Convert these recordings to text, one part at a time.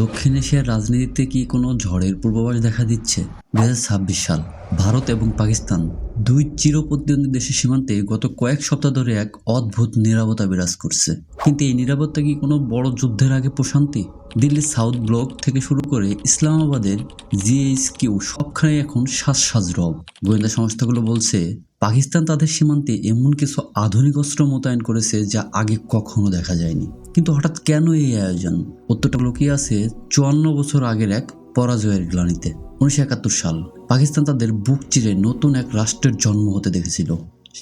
দক্ষিণ এশিয়ার রাজনীতিতে কি কোনো ঝড়ের পূর্বাভাস দেখা দিচ্ছে? 2026 সাল। ভারত এবং পাকিস্তান দুই চিরপ্রতিদ্বন্দ্বী দেশের সীমান্তে গত কয়েক সপ্তাহ ধরে এক অদ্ভুত নীরবতা বিরাজ করছে। কিন্তু এই নীরবতা কি কোনো বড় যুদ্ধের আগে প্রশান্তি? দিল্লির সাউথ ব্লক থেকে শুরু করে ইসলামাবাদের জিএইচকিউ সবখানে এখন সাজ রব। গোয়েন্দা সংস্থাগুলো বলছে পাকিস্তান তাদের সীমান্তে এমন কিছু আধুনিক অস্ত্র মোতায়েন করেছে যা আগে কখনো দেখা যায়নি। কিন্তু হঠাৎ কেন এই আয়োজন? উত্তরটা লুকিয়ে আছে 54 বছর আগের এক পরাজয়ের গ্লানিতে। 1971 সাল পাকিস্তান তাদের বুক চিরে নতুন এক রাষ্ট্রের জন্ম হতে দেখেছিল।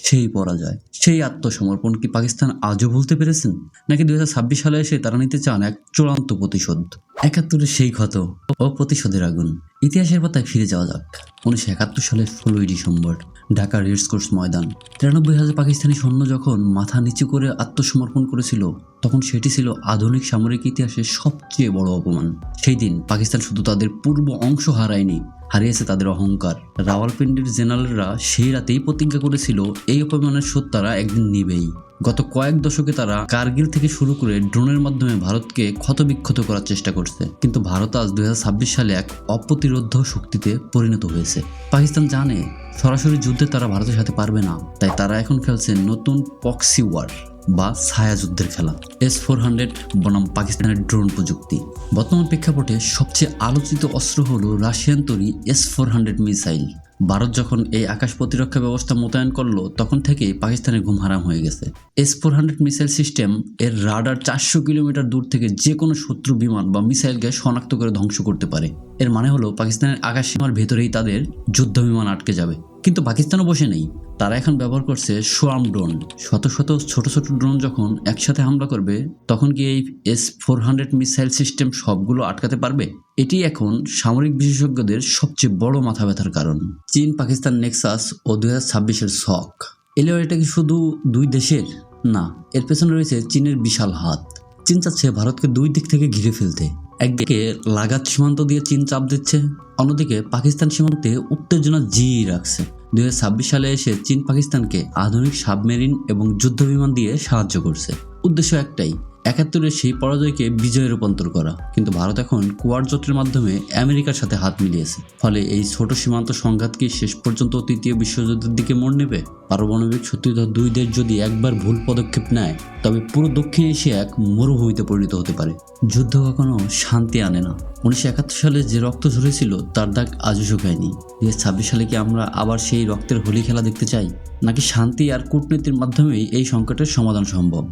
সেই পরাজয়, সেই আত্মসমর্পণ কি পাকিস্তান আজও ভুলতে পেরেছেন? নাকি 2026 সালে এসে তারা নিতে চান এক চূড়ান্ত প্রতিশোধ? 71-এর সেই ক্ষত ও প্রতিশোধের আগুন। ইতিহাসের পাতায় ফিরে যাওয়া যাক। 1971 সালের 16ই ডিসেম্বর ঢাকার রেড কোর্স ময়দান। 93,000 পাকিস্তানি সৈন্য যখন মাথা নিচু করে আত্মসমর্পণ করেছিল, তখন সেটি ছিল আধুনিক সামরিক ইতিহাসের সবচেয়ে বড় অপমান। সেই দিন পাকিস্তান শুধু তাদের পূর্ব অংশ হারায়নি, হারিয়েছে তাদের অহংকার। রাওয়ালপিন্ডির জেনারেলরা সেই রাতেই প্রতিজ্ঞা করেছিল এই অপমানের শোধ তারা একদিন নিবেই। গত কয়েক দশকে তারা কার্গিল থেকে শুরু করে ড্রোনের মাধ্যমে ভারতকে ক্ষতবিক্ষত করার চেষ্টা করছে। কিন্তু ভারত আজ 2026 সালে এক অপ্রতিরোধ্য শক্তিতে পরিণত হয়েছে। পাকিস্তান জানে সরাসরি যুদ্ধে তারা ভারতের সাথে পারবে না, তাই তারা এখন খেলছে নতুন প্রক্সি ওয়ার বা ছায়া যুদ্ধের খেলা। S-400 বনাম পাকিস্তানের ড্রোন প্রযুক্তি। বর্তমান প্রেক্ষাপটে সবচেয়ে আলোচিত অস্ত্র হলো রাশিয়ান তৈরি S-400 মিসাইল। ভারত যখন এই আকাশ প্রতিরক্ষা ব্যবস্থা মোতায়েন করলো, তখন থেকেই পাকিস্তানের ঘুম হারাম হয়ে গেছে। S-400 মিসাইল সিস্টেম এর রাডার 400 কিলোমিটার দূর থেকে যে কোনো শত্রু বিমান বা মিসাইলকে শনাক্ত করে ধ্বংস করতে পারে। এর মানে হলো পাকিস্তানের আকাশ সীমার ভেতরেই তাদের যুদ্ধ বিমান আটকে যাবে। কিন্তু পাকিস্তানও বসে নেই। তারা এখন ব্যবহার করছে সোয়ার্ম ড্রোন। শত শত ছোট ছোট ড্রোন যখন একসাথে হামলা করবে, তখন কি এই S-400 মিসাইল সিস্টেম সবগুলো আটকাতে পারবে? এটি এখন সামরিক বিশেষজ্ঞদের সবচেয়ে বড় মাথা ব্যথার কারণ। চীন পাকিস্তান নেক্সাস ও 2026-এর শক। এলেও এটা কি শুধু দুই দেশের? না, এর পেছনে রয়েছে চীনের বিশাল হাত। চীন চাচ্ছে ভারতকে দুই দিক থেকে ঘিরে ফেলতে। একদিকে লাগাত সীমান্ত দিয়ে চীন চাপ দিচ্ছে, অন্যদিকে পাকিস্তান সীমান্তে উত্তেজনা জিইয়ে রাখছে। 2026 সালে এসে চীন পাকিস্তানকে আধুনিক সাবমেরিন এবং যুদ্ধ বিমান দিয়ে সাহায্য করছে। উদ্দেশ্য একটাই, 71-এর সেই পরাজয়কে বিজয়ে রূপান্তর করা। কিন্তু ভারত এখন কোয়াড জোটের মাধ্যমে আমেরিকার সাথে হাত মিলিয়েছে। ফলে এই ছোট সীমান্ত সংঘাত কি শেষ পর্যন্ত তৃতীয় বিশ্বযুদ্ধের দিকে মোড় নেবে? পারমাণবিক শক্তিধর দুই দেশ যদি একবার ভুল পদক্ষেপ নেয়, তবে পুরো দক্ষিণ এশিয়া এক মরুভূমিতে পরিণত হতে পারে। যুদ্ধ কখনো শান্তি আনে না। 1971 সালে যে রক্ত ঝরেছিল তার দাগ আজও শুকায়নি। 2026 সালে কি আমরা আবার সেই রক্তের হোলি খেলা দেখতে চাই? নাকি শান্তি আর কূটনীতির মাধ্যমেই এই সংকটের সমাধান সম্ভব?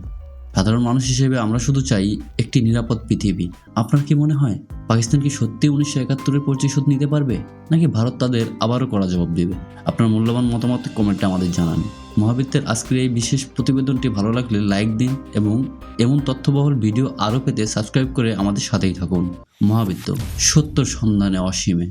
সাধারণ মানুষ হিসেবে আমরা শুধু চাই একটি নিরাপদ পৃথিবী। আপনার কি মনে হয় পাকিস্তান কি সত্যি 1971-এর প্রতিশোধ নিতে পারবে, নাকি ভারত তাদের আবারও কড়া জবাব দেবে? আপনার মূল্যবান মতামত কমেন্টে আমাদের জানান। মহাবৃত্তের আজকের এই বিশেষ প্রতিবেদনটি ভালো লাগলে লাইক দিন এবং এমন তথ্যবহুল ভিডিও আরও পেতে সাবস্ক্রাইব করে আমাদের সাথেই থাকুন। মহাবৃত্ত, সত্যর সন্ধানে অসীমে।